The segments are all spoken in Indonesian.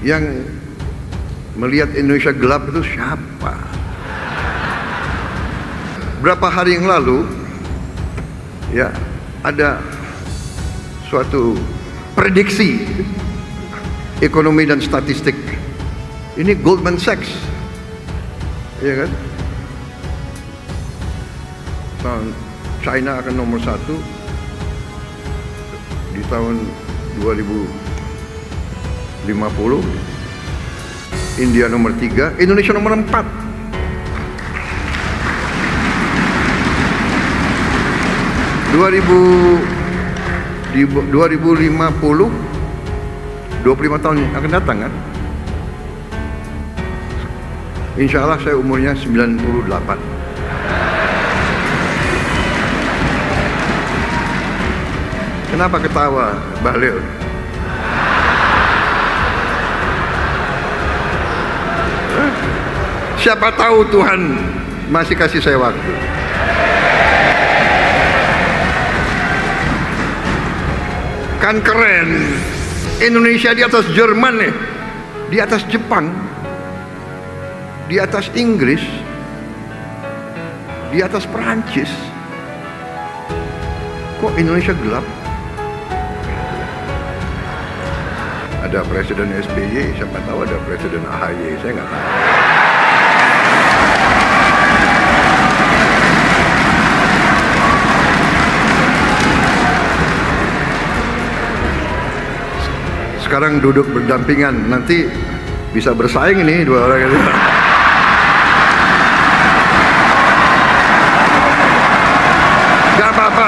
Yang melihat Indonesia gelap itu siapa? Berapa hari yang lalu ya ada suatu prediksi ekonomi dan statistik. Ini Goldman Sachs, ya kan? China akan nomor 1 di tahun 2050, India nomor 3, Indonesia nomor 4. Di 2050, 25 tahun akan datang kan? Insya Allah saya umurnya 98. Kenapa ketawa, Bahlil? Siapa tahu Tuhan masih kasih saya waktu. Kan keren. Indonesia di atas Jerman nih, di atas Jepang, di atas Inggris, di atas Perancis. Kok Indonesia gelap? Ada Presiden SBY, siapa tahu ada Presiden AHY, saya nggak tahu. Sekarang duduk berdampingan, nanti bisa bersaing ini dua orang itu. Gak apa-apa.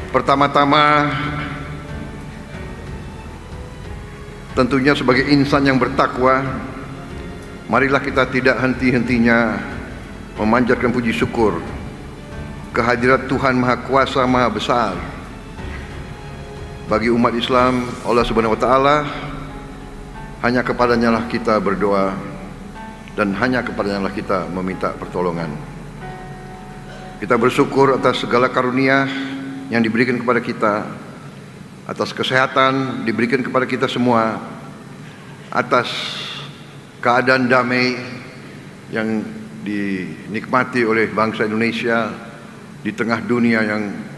Pertama-tama, tentunya sebagai insan yang bertakwa, marilah kita tidak henti-hentinya memanjatkan puji syukur kehadirat Tuhan Maha Kuasa Maha Besar. Bagi umat Islam, Allah Subhanahu wa Ta'ala, hanya kepadanya lah kita berdoa dan hanya kepadanya lah kita meminta pertolongan. Kita bersyukur atas segala karunia yang diberikan kepada kita, atas kesehatan diberikan kepada kita semua, atas keadaan damai yang dinikmati oleh bangsa Indonesia di tengah dunia yang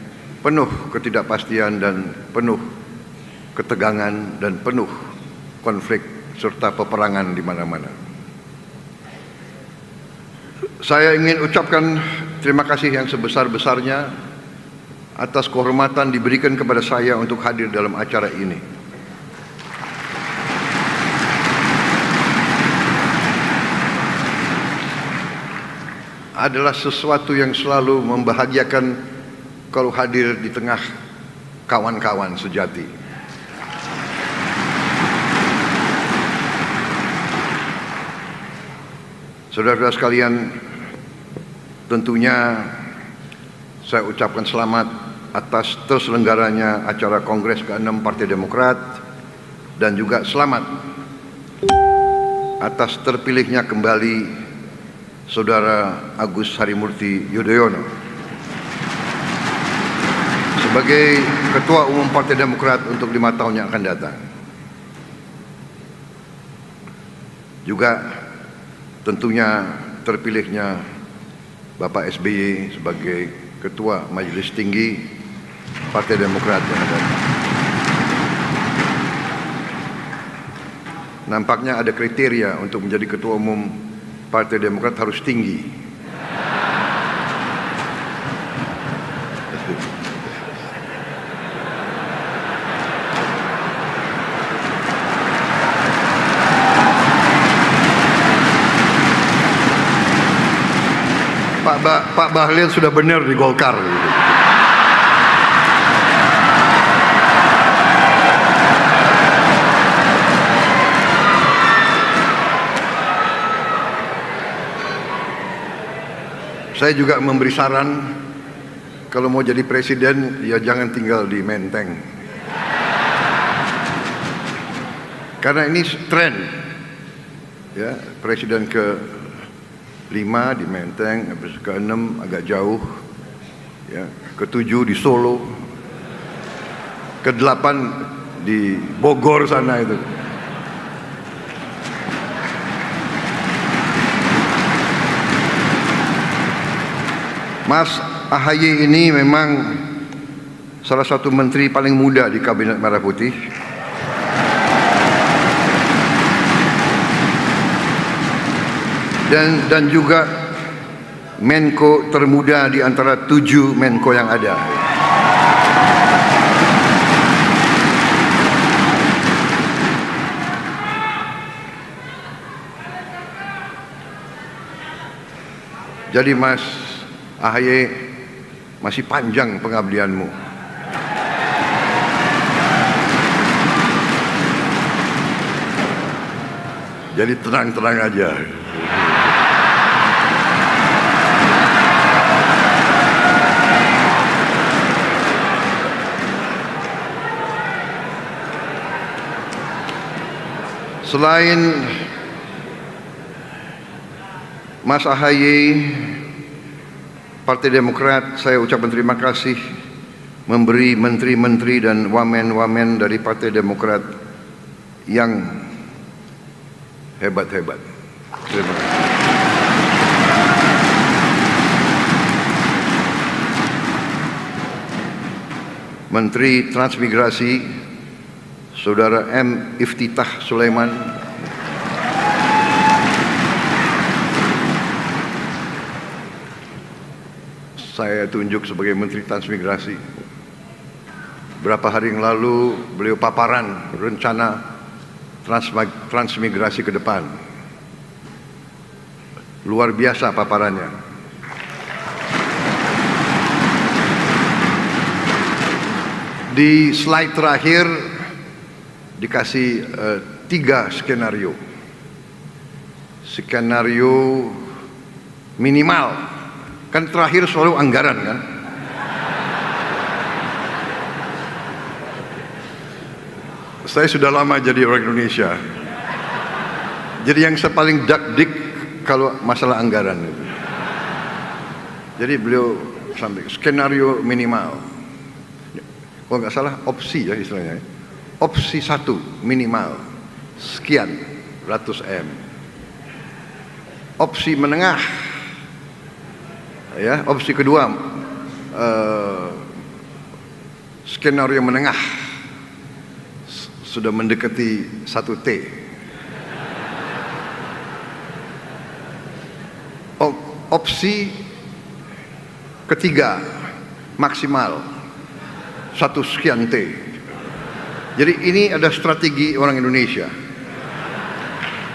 penuh ketidakpastian dan penuh ketegangan dan penuh konflik serta peperangan di mana-mana. Saya ingin ucapkan terima kasih yang sebesar-besarnya atas kehormatan diberikan kepada saya untuk hadir dalam acara ini. Adalah sesuatu yang selalu membahagiakan kalau hadir di tengah kawan-kawan sejati. Saudara-saudara sekalian, tentunya saya ucapkan selamat atas terselenggaranya acara Kongres ke-6 Partai Demokrat dan juga selamat atas terpilihnya kembali Saudara Agus Harimurti Yudhoyono sebagai Ketua Umum Partai Demokrat untuk 5 tahun yang akan datang. Juga tentunya terpilihnya Bapak SBY sebagai Ketua Majelis Tinggi Partai Demokrat yang akan datang. Nampaknya ada kriteria untuk menjadi Ketua Umum Partai Demokrat harus tinggi. Pak Bahlil sudah benar di Golkar. Saya juga memberi saran, kalau mau jadi presiden ya jangan tinggal di Menteng, karena ini tren ya, presiden ke-5 di Menteng, habis ke-6 agak jauh ya, ke-7 di Solo, ke-8 di Bogor sana itu. Mas AHY ini memang salah satu menteri paling muda di Kabinet Merah Putih. Dan juga Menko termuda di antara 7 Menko yang ada. Jadi Mas AHY, masih panjang pengabdianmu. Jadi tenang-tenang aja. Selain Mas AHY, Partai Demokrat, saya ucapkan terima kasih memberi menteri-menteri dan wamen-wamen dari Partai Demokrat yang hebat-hebat. Terima kasih. Menteri Transmigrasi Saudara M. Iftitah Sulaiman, saya tunjuk sebagai Menteri Transmigrasi. Berapa hari yang lalu beliau paparan rencana transmigrasi ke depan. Luar biasa paparannya. Di slide terakhir dikasih 3 skenario. Skenario minimal, kan terakhir selalu anggaran kan. Saya sudah lama jadi orang Indonesia, jadi yang saya paling dak-dik kalau masalah anggaran itu. Jadi beliau sampai skenario minimal, kalau nggak salah opsi ya istilahnya, opsi 1 minimal sekian ratus M, opsi menengah ya, opsi kedua skenario menengah sudah mendekati 1 T. Opsi ketiga maksimal 1 sekian T. Jadi ini ada strategi orang Indonesia.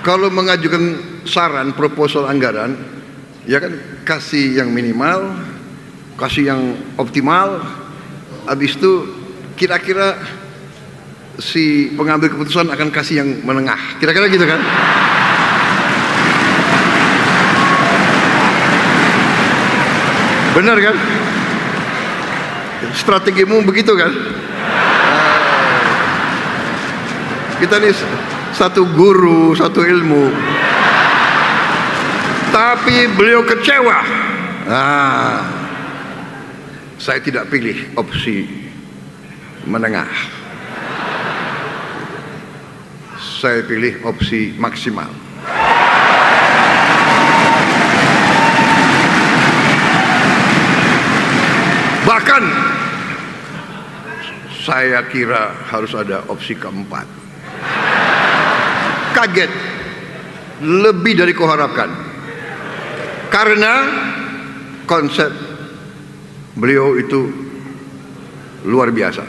Kalau mengajukan saran proposal anggaran, ya kan kasih yang minimal, kasih yang optimal, habis itu kira-kira si pengambil keputusan akan kasih yang menengah, kira-kira gitu kan. Benar kan? Strategimu begitu kan? Kita ini satu guru, satu ilmu, tapi beliau kecewa. Saya tidak pilih opsi menengah, saya pilih opsi maksimal. Bahkan saya kira harus ada opsi keempat. Kaget, lebih dari kau harapkan, karena konsep beliau itu luar biasa.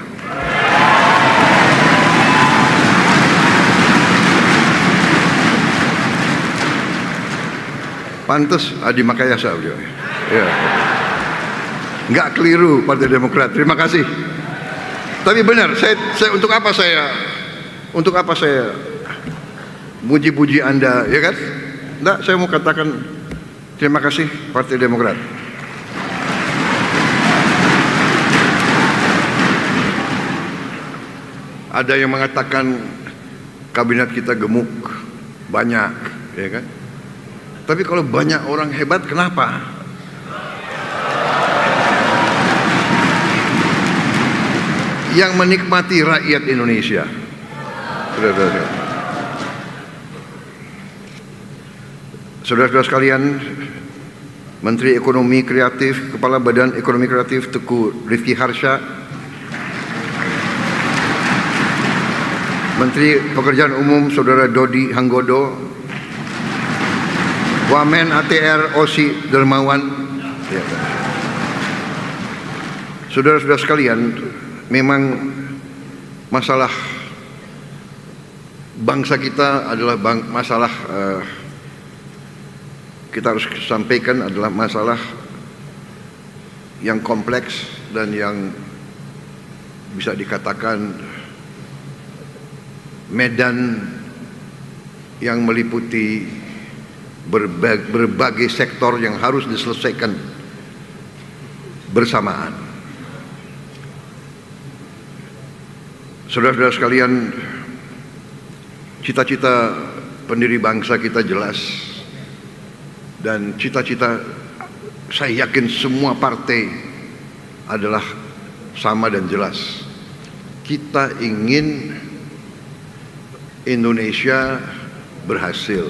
Pantes Adi Makayasa beliau. Ya. Nggak keliru Partai Demokrat. Terima kasih. Tapi benar, saya untuk apa saya muji-puji Anda, ya kan? Nggak, saya mau katakan terima kasih Partai Demokrat. Ada yang mengatakan kabinet kita gemuk, banyak, ya kan? Tapi kalau banyak orang hebat, kenapa? yang menikmati rakyat Indonesia. Saudara-saudara sekalian, Menteri Ekonomi Kreatif, Kepala Badan Ekonomi Kreatif Teguh Rifki Harsha, Menteri Pekerjaan Umum Saudara Dodi Hanggodo, Wamen ATR Osi Dermawan. Ya. Saudara-saudara sekalian, memang masalah bangsa kita adalah masalah kita harus sampaikan adalah masalah yang kompleks dan yang bisa dikatakan medan yang meliputi berbagai sektor yang harus diselesaikan bersamaan. Saudara-saudara sekalian, cita-cita pendiri bangsa kita jelas, dan cita-cita saya yakin semua partai adalah sama dan jelas. Kita ingin Indonesia berhasil.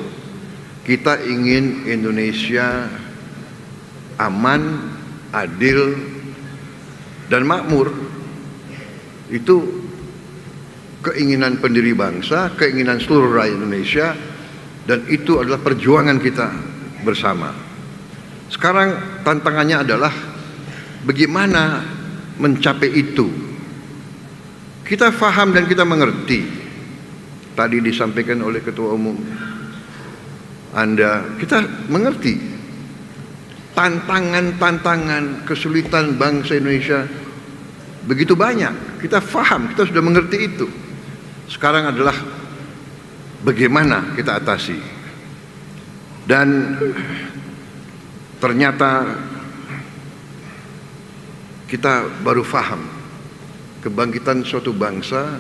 Kita ingin Indonesia aman, adil, dan makmur. Itu keinginan pendiri bangsa, keinginan seluruh rakyat Indonesia, dan itu adalah perjuangan kita bersama. Sekarang tantangannya adalah bagaimana mencapai itu. Kita faham dan kita mengerti. Tadi disampaikan oleh Ketua Umum Anda, kita mengerti tantangan-tantangan kesulitan bangsa Indonesia begitu banyak. Kita faham, kita sudah mengerti itu. Sekarang adalah bagaimana kita atasi. Dan ternyata kita baru faham kebangkitan suatu bangsa,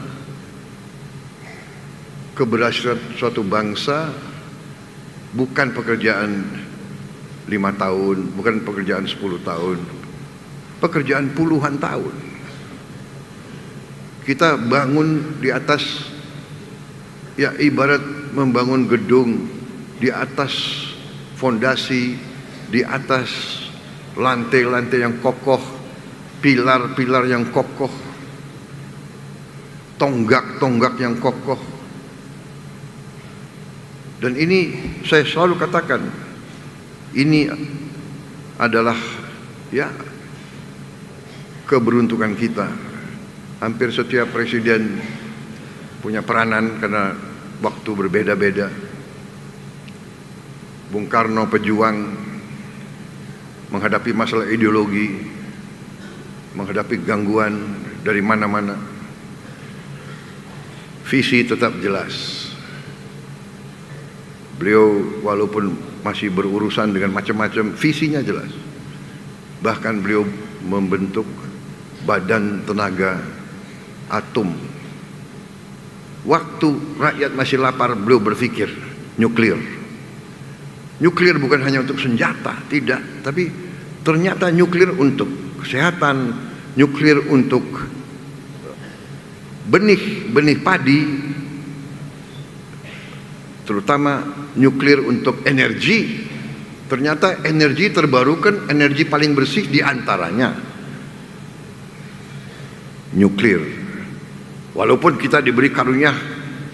keberhasilan suatu bangsa bukan pekerjaan 5 tahun, bukan pekerjaan 10 tahun, pekerjaan puluhan tahun. Kita bangun di atas, ya ibarat membangun gedung di atas fondasi, di atas lantai-lantai yang kokoh, pilar-pilar yang kokoh, tonggak-tonggak yang kokoh. Dan ini saya selalu katakan, ini adalah ya keberuntungan kita. Hampir setiap presiden punya peranan karena waktu berbeda-beda. Bung Karno pejuang menghadapi masalah ideologi, menghadapi gangguan dari mana-mana. Visi tetap jelas. Beliau walaupun masih berurusan dengan macam-macam, visinya jelas. Bahkan beliau membentuk Badan Tenaga Atom. Waktu rakyat masih lapar, beliau berpikir nuklir. Nuklir bukan hanya untuk senjata, tidak. Tapi ternyata nuklir untuk kesehatan, nuklir untuk benih padi, terutama nuklir untuk energi. Ternyata energi terbarukan, energi paling bersih diantaranya nuklir. Walaupun kita diberi karunia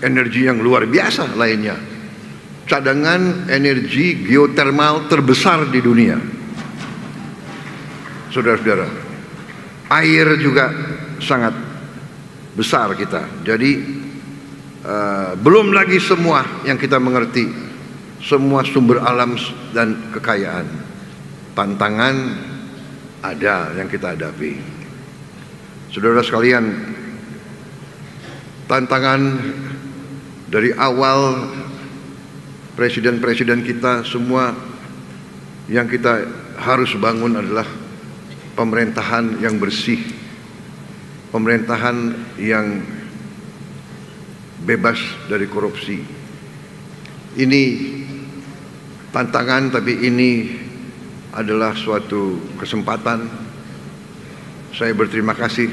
energi yang luar biasa lainnya, cadangan energi geotermal terbesar di dunia. Saudara-saudara, air juga sangat besar kita. Jadi belum lagi semua yang kita mengerti, semua sumber alam dan kekayaan. Tantangan ada yang kita hadapi. Saudara sekalian, tantangan dari awal presiden-presiden kita semua yang kita harus bangun adalah pemerintahan yang bersih, pemerintahan yang bebas dari korupsi. Ini tantangan, tapi ini adalah suatu kesempatan. Saya berterima kasih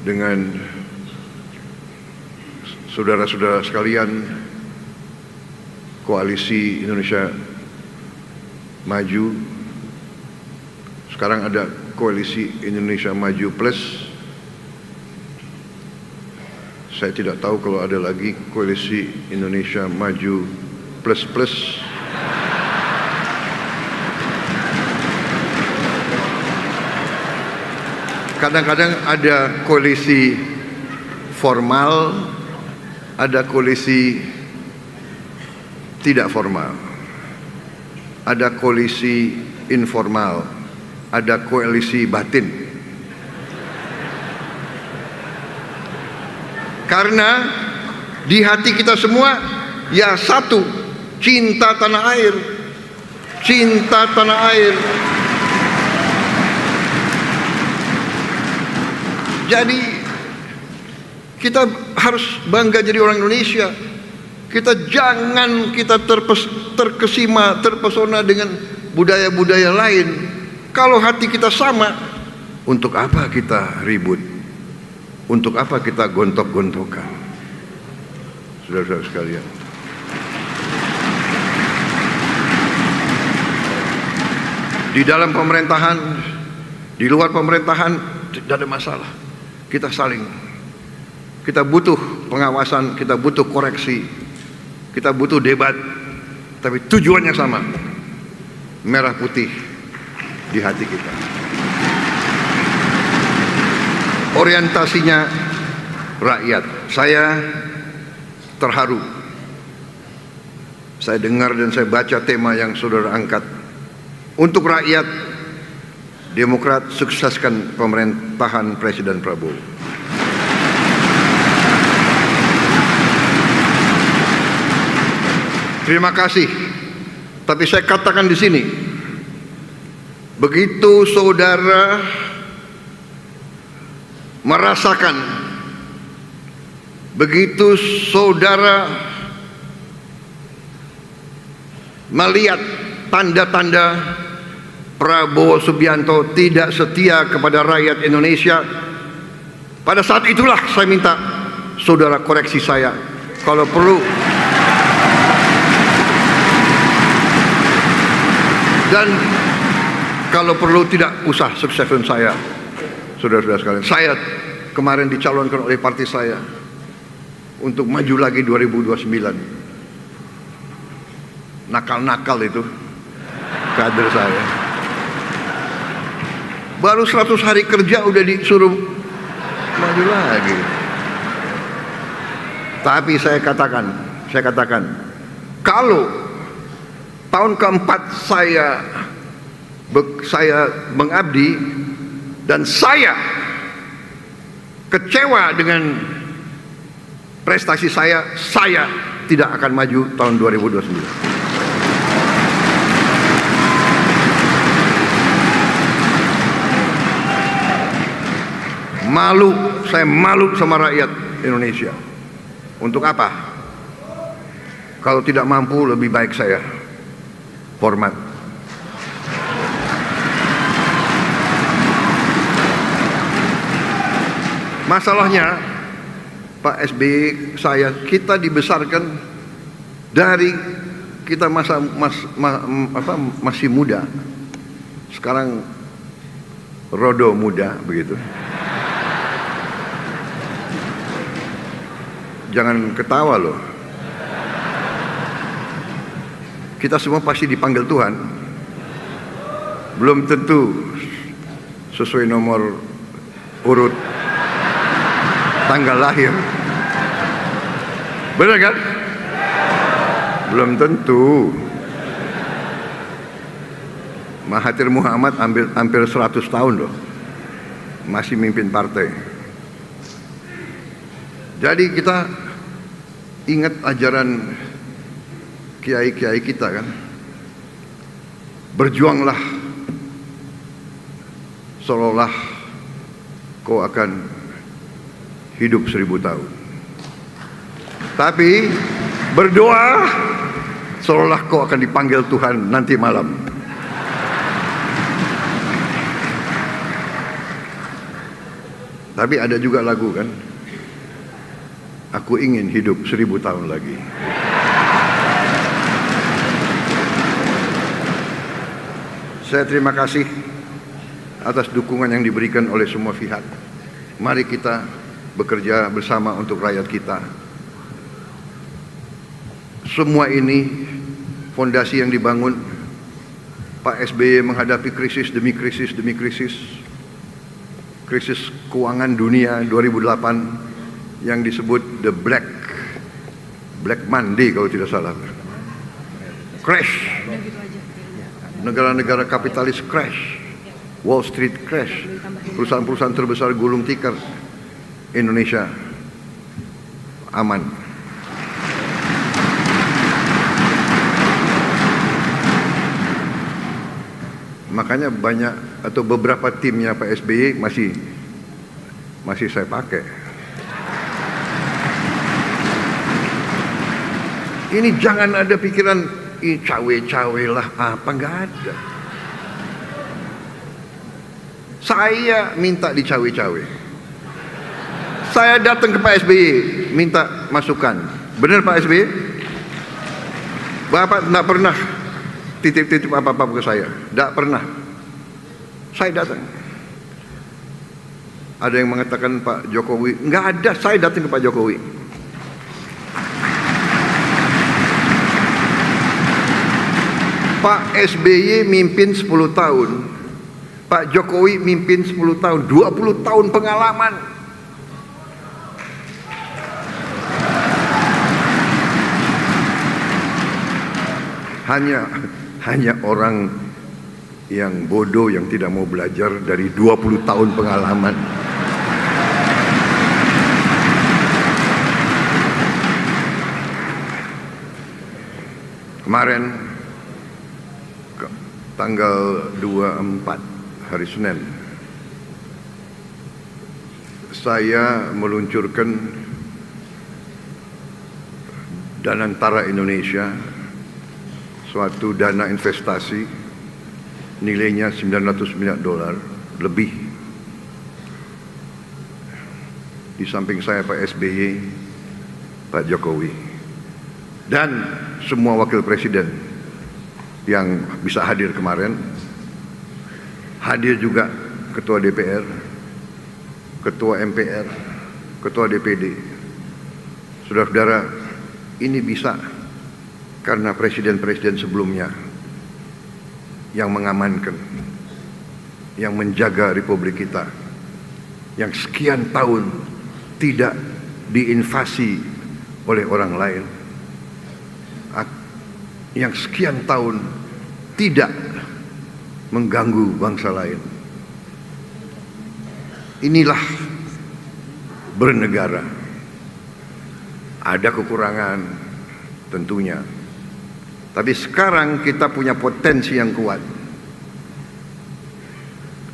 dengan saudara-saudara sekalian Koalisi Indonesia Maju. Sekarang ada Koalisi Indonesia Maju Plus. Saya tidak tahu kalau ada lagi Koalisi Indonesia Maju Plus Plus. Kadang-kadang ada koalisi formal, ada koalisi tidak formal, ada koalisi informal, ada koalisi batin. Karena di hati kita semua ya satu, cinta tanah air, cinta tanah air. Jadi kita harus bangga jadi orang Indonesia. Kita jangan terkesima, terpesona dengan budaya-budaya lain. Kalau hati kita sama, untuk apa kita ribut? Untuk apa kita gontok-gontokan? Saudara-saudara sekalian, di dalam pemerintahan, di luar pemerintahan tidak ada masalah. Kita butuh pengawasan, kita butuh koreksi, kita butuh debat, tapi tujuannya sama, merah putih di hati kita. Orientasinya rakyat. Saya terharu. Saya dengar dan saya baca tema yang saudara angkat. Untuk rakyat, Demokrat sukseskan pemerintahan Presiden Prabowo. Terima kasih. Tapi saya katakan di sini, begitu saudara merasakan, begitu saudara melihat tanda-tanda Prabowo Subianto tidak setia kepada rakyat Indonesia, pada saat itulah saya minta saudara koreksi saya. Kalau perlu, dan kalau perlu tidak usah sukseskan saya, saudara-saudara sekalian. Saya kemarin dicalonkan oleh partai saya untuk maju lagi 2029. Nakal-nakal itu kader saya. Baru 100 hari kerja udah disuruh maju lagi. Tapi saya katakan, kalau tahun keempat saya mengabdi dan saya kecewa dengan prestasi saya tidak akan maju tahun 2029. Malu, saya malu sama rakyat Indonesia. Untuk apa? Kalau tidak mampu, lebih baik saya format. Masalahnya Pak SBY, kita dibesarkan dari kita masih muda, sekarang rodo muda begitu. Jangan ketawa loh. Kita semua pasti dipanggil Tuhan. Belum tentu sesuai nomor urut tanggal lahir. Benar kan? Belum tentu. Mahathir Muhammad hampir 100 tahun loh, masih mimpin partai. Jadi kita ingat ajaran kiai-kiai kita kan, berjuanglah seolah kau akan hidup 1000 tahun, tapi berdoa seolah kau akan dipanggil Tuhan nanti malam. Tapi ada juga lagu kan, aku ingin hidup 1000 tahun lagi. Saya terima kasih atas dukungan yang diberikan oleh semua pihak. Mari kita bekerja bersama untuk rakyat kita. Semua ini fondasi yang dibangun. Pak SBY menghadapi krisis demi krisis demi krisis. Krisis keuangan dunia 2008 yang disebut the Black Monday kalau tidak salah. Crash. Negara-negara kapitalis crash. Wall Street crash. Perusahaan-perusahaan terbesar gulung tikar. Indonesia aman. Makanya banyak atau beberapa timnya Pak SBY masih saya pakai. Ini jangan ada pikiran cawe-cawe lah apa, nggak ada. Saya minta dicawe-cawe. Saya datang ke Pak SBY minta masukan. Benar Pak SBY? Bapak tidak pernah titip-titip apa-apa ke saya, tidak pernah. Saya datang. Ada yang mengatakan Pak Jokowi, nggak ada. Saya datang ke Pak Jokowi. Pak SBY mimpin 10 tahun, Pak Jokowi mimpin 10 tahun, 20 tahun pengalaman. Hanya orang yang bodoh yang tidak mau belajar dari 20 tahun pengalaman. Kemarin tanggal 24 hari Senin saya meluncurkan Danantara Indonesia, suatu dana investasi nilainya $900 miliar lebih. Di samping saya Pak SBY, Pak Jokowi, dan semua wakil presiden yang bisa hadir kemarin. Hadir juga Ketua DPR, Ketua MPR, Ketua DPD. Saudara-saudara, ini bisa karena presiden-presiden sebelumnya yang mengamankan, yang menjaga Republik kita, yang sekian tahun tidak diinvasi oleh orang lain, yang sekian tahun tidak mengganggu bangsa lain. Inilah bernegara. Ada kekurangan tentunya, tapi sekarang kita punya potensi yang kuat,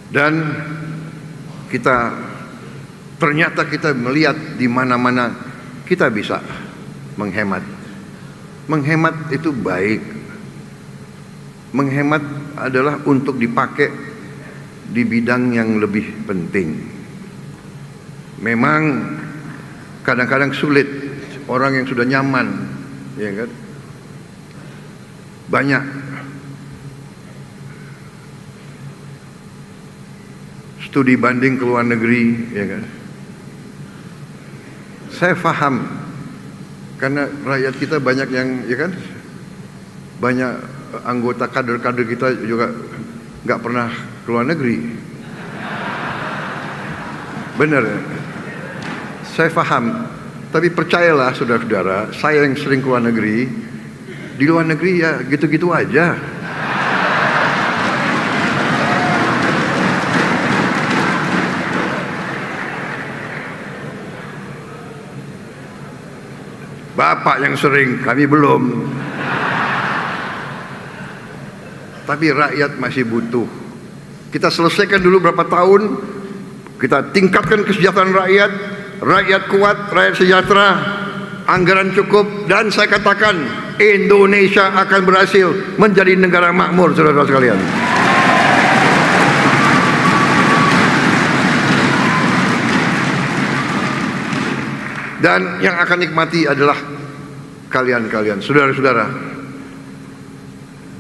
dan ternyata kita melihat di mana-mana kita bisa menghemat. Menghemat itu baik. Menghemat adalah untuk dipakai di bidang yang lebih penting. Memang kadang-kadang sulit orang yang sudah nyaman, ya kan? Banyak studi banding ke luar negeri, ya kan? Saya paham, karena rakyat kita banyak yang, ya kan, banyak anggota kader-kader kita juga nggak pernah ke luar negeri. Benar, saya paham. Tapi percayalah saudara-saudara, saya yang sering ke luar negeri, di luar negeri ya gitu-gitu aja. Bapak yang sering, kami belum. Tapi rakyat masih butuh. Kita selesaikan dulu berapa tahun, kita tingkatkan kesejahteraan rakyat, rakyat kuat, rakyat sejahtera, anggaran cukup, dan saya katakan Indonesia akan berhasil menjadi negara makmur, saudara-saudara sekalian. Dan yang akan nikmati adalah kalian-kalian, saudara-saudara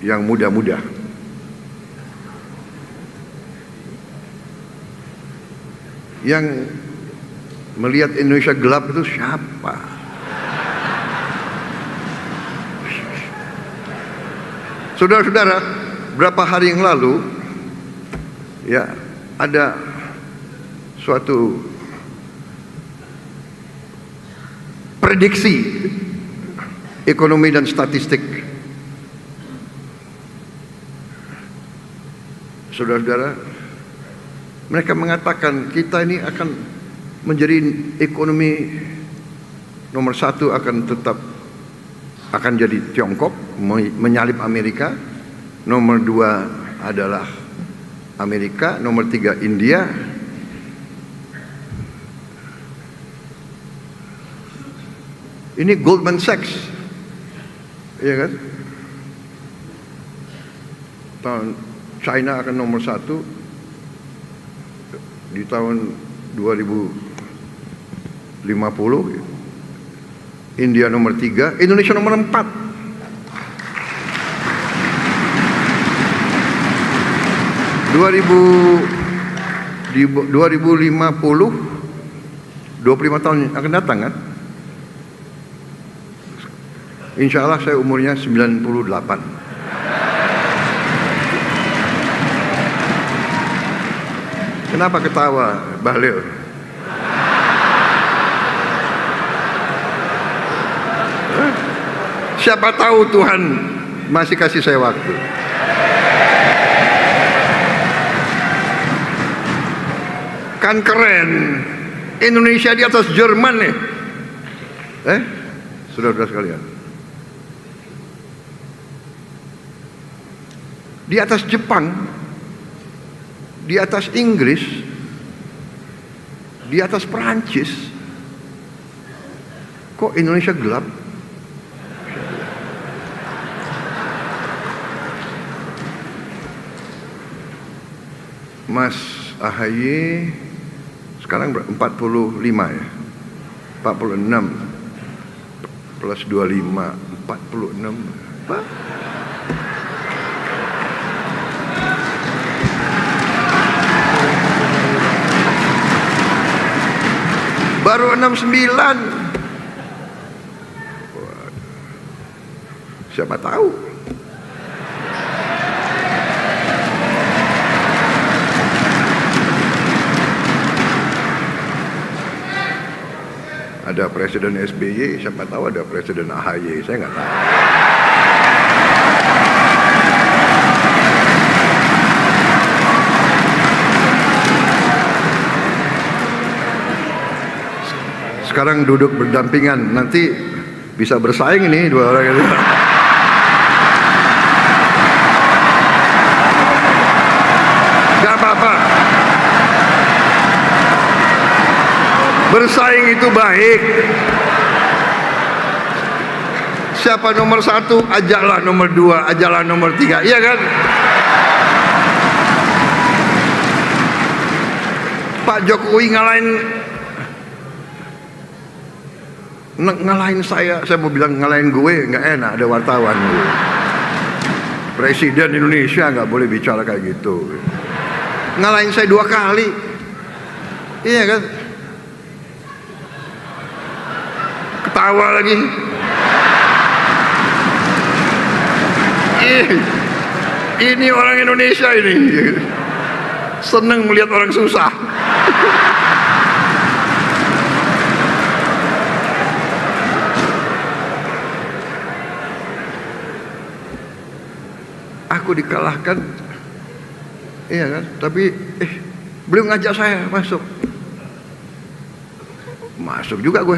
yang muda-muda. Yang melihat Indonesia gelap itu siapa? Saudara-saudara, berapa hari yang lalu ya ada suatu prediksi ekonomi dan statistik. Saudara-saudara, mereka mengatakan kita ini akan menjadi ekonomi nomor satu, akan jadi Tiongkok, menyalip Amerika. Nomor dua adalah Amerika, nomor tiga India. Ini Goldman Sachs, iya kan? China akan nomor satu di tahun 2050, India nomor 3, Indonesia nomor 4. Di 2050, 25 tahun akan datang kan? Insya Allah saya umurnya 98. Kenapa ketawa, Bahlil? Siapa tahu Tuhan masih kasih saya waktu. Kan keren, Indonesia di atas Jerman nih. Saudara-saudara sekalian, di atas Jepang, di atas Inggris, di atas Perancis. Kok Indonesia gelap? Mas AHY sekarang 45 ya, 46 plus 25, 46 apa? Baru 69. Siapa tahu? Ada Presiden SBY, siapa tahu ada Presiden AHY, saya nggak tahu. Sekarang duduk berdampingan, nanti bisa bersaing ini dua orang itu. Gak apa-apa. Bersaing itu baik. Siapa nomor satu, ajaklah nomor dua, ajaklah nomor tiga, iya kan? Pak Jokowi ngalahin saya mau bilang ngalahin gue, nggak enak, ada wartawan. Presiden Indonesia nggak boleh bicara kayak gitu. Ngalahin saya 2 kali, iya kan? Ketawa lagi. Ini orang Indonesia ini seneng melihat orang susah. Aku dikalahkan, iya kan? Tapi beliau ngajak saya masuk juga gue.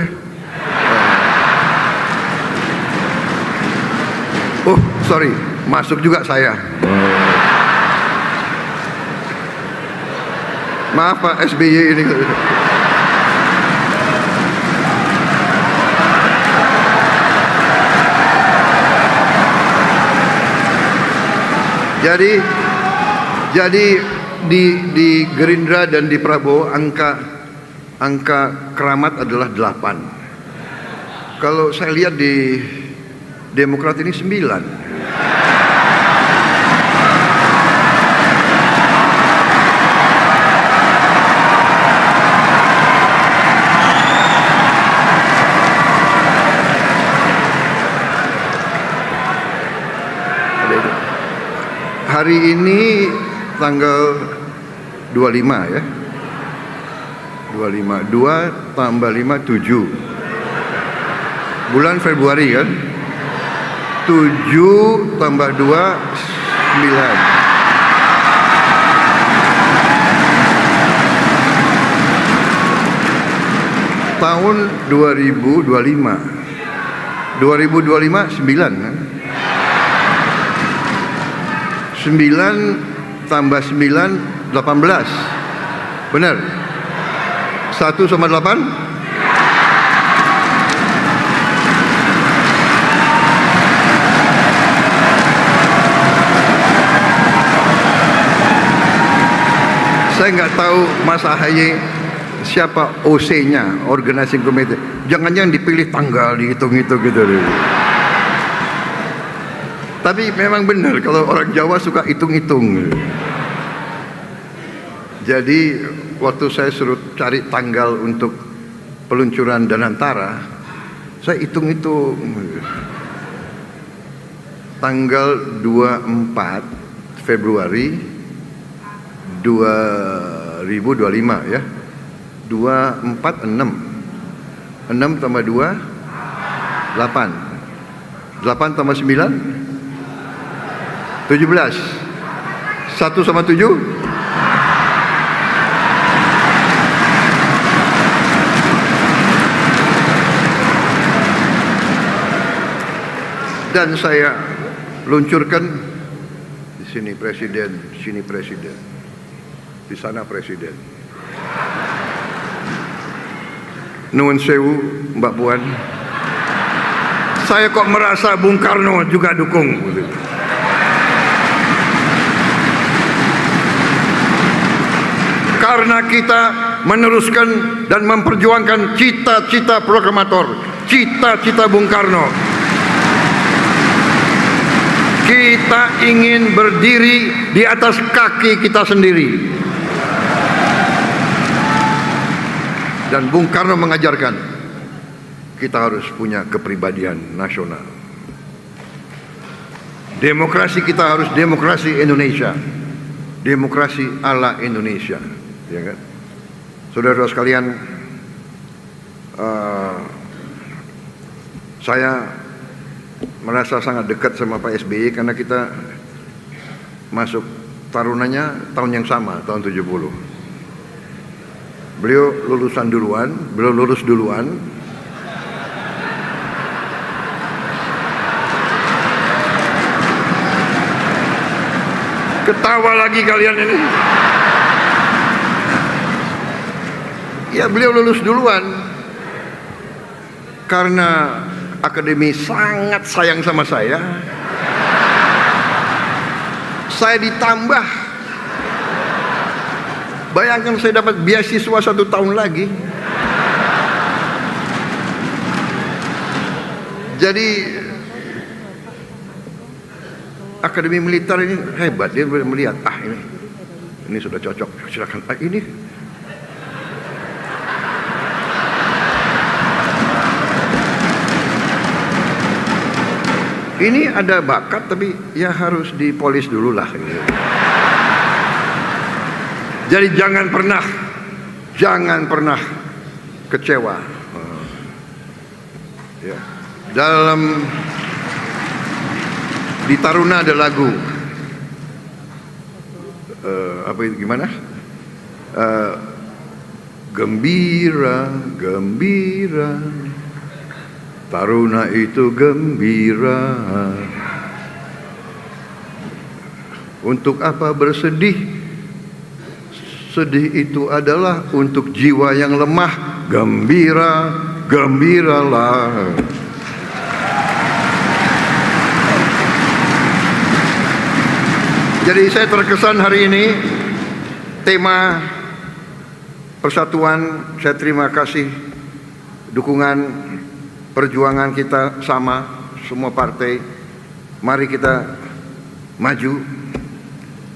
Oh sorry, masuk juga saya. Maaf Pak SBY ini. Jadi di Gerindra dan di Prabowo angka keramat adalah 8. Kalau saya lihat di Demokrat ini 9. Hari ini tanggal 25 ya. 25, 2 tambah 5, 7. Bulan Februari kan. 7 tambah 2, 9. Tahun 2025. 2025 9 kan. 9 tambah 9 18. Benar? 1 sama 8? Saya nggak tahu Mas AHY siapa OC-nya, Organizing Committee. Jangan-jangan dipilih tanggal, dihitung-hitung gitu. Tapi memang benar kalau orang Jawa suka hitung-hitung. Jadi waktu saya suruh cari tanggal untuk peluncuran Danantara, saya hitung-hitung. Tanggal 24 Februari 2025 ya. 24 6. 6 tambah 2 8. 8 tambah 9 17. 1 sama 7? Dan saya luncurkan di sini presiden, di sini presiden, di sana presiden. Nuwun sewu Mbak Puan. Saya kok merasa Bung Karno juga dukung. Karena kita meneruskan dan memperjuangkan cita-cita proklamator, cita-cita Bung Karno. Kita ingin berdiri di atas kaki kita sendiri. Dan Bung Karno mengajarkan kita harus punya kepribadian nasional. Demokrasi kita harus demokrasi Indonesia, demokrasi ala Indonesia. Ya kan? Saudara-saudara sekalian, saya merasa sangat dekat sama Pak SBY karena kita masuk tarunanya tahun yang sama, tahun 70. Beliau lulusan duluan, beliau lulus duluan. Ketawa lagi kalian ini. Ya, beliau lulus duluan karena akademi sangat sayang sama saya. Saya ditambah. Bayangkan saya dapat beasiswa 1 tahun lagi. Jadi akademi militer ini hebat. Dia melihat, ini sudah cocok, silakan. Ini ada bakat tapi ya harus dipolis dulu lah. Jadi jangan pernah kecewa. Ya. Dalam di Taruna ada lagu apa itu gimana? Gembira, gembira. Taruna itu gembira. Untuk apa bersedih? Sedih itu adalah untuk jiwa yang lemah. Gembira, gembiralah. Jadi saya terkesan hari ini tema persatuan. Saya terima kasih dukungan perjuangan kita sama, semua partai. Mari kita maju,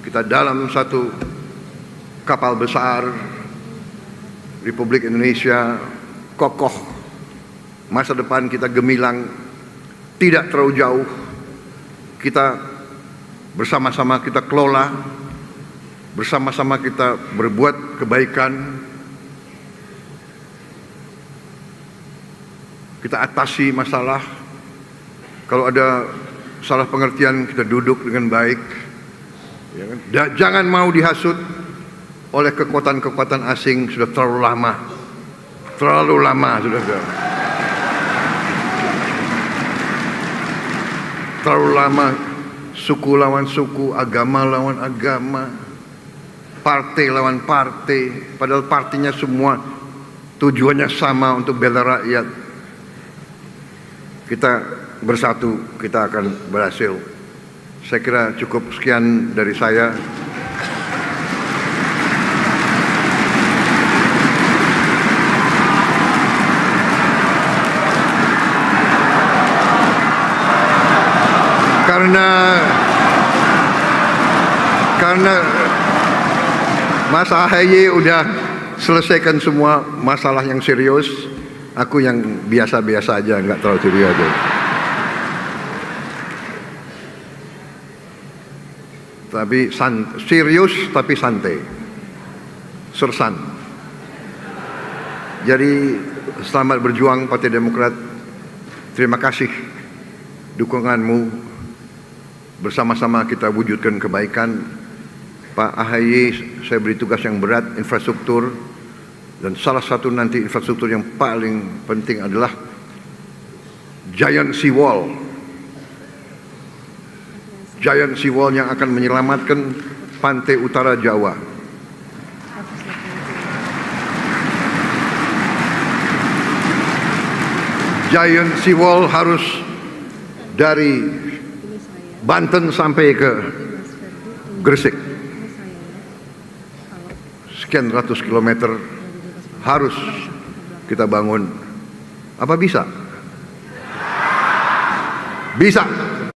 kita dalam satu kapal besar Republik Indonesia kokoh, masa depan kita gemilang, tidak terlalu jauh. Kita bersama-sama kita kelola, bersama-sama kita berbuat kebaikan, kita atasi masalah. Kalau ada salah pengertian, kita duduk dengan baik, ya kan? Jangan mau dihasut oleh kekuatan-kekuatan asing. Sudah terlalu lama sudah. Terlalu lama, suku lawan suku, agama lawan agama, partai lawan partai, padahal partinya semua tujuannya sama, untuk bela rakyat. Kita bersatu, kita akan berhasil. Saya kira cukup sekian dari saya. Karena Mas AHY udah selesaikan semua masalah yang serius, aku yang biasa-biasa aja, nggak terlalu serius aja. Tapi serius tapi santai, sersan. Jadi selamat berjuang Partai Demokrat. Terima kasih dukunganmu. Bersama-sama kita wujudkan kebaikan. Pak AHY, saya beri tugas yang berat, infrastruktur. Dan salah satu nanti infrastruktur yang paling penting adalah Giant Sea Wall. Giant Sea Wall yang akan menyelamatkan pantai utara Jawa. Giant Sea Wall harus dari Banten sampai ke Gresik, sekian ratus kilometer harus kita bangun. Apa bisa? Bisa.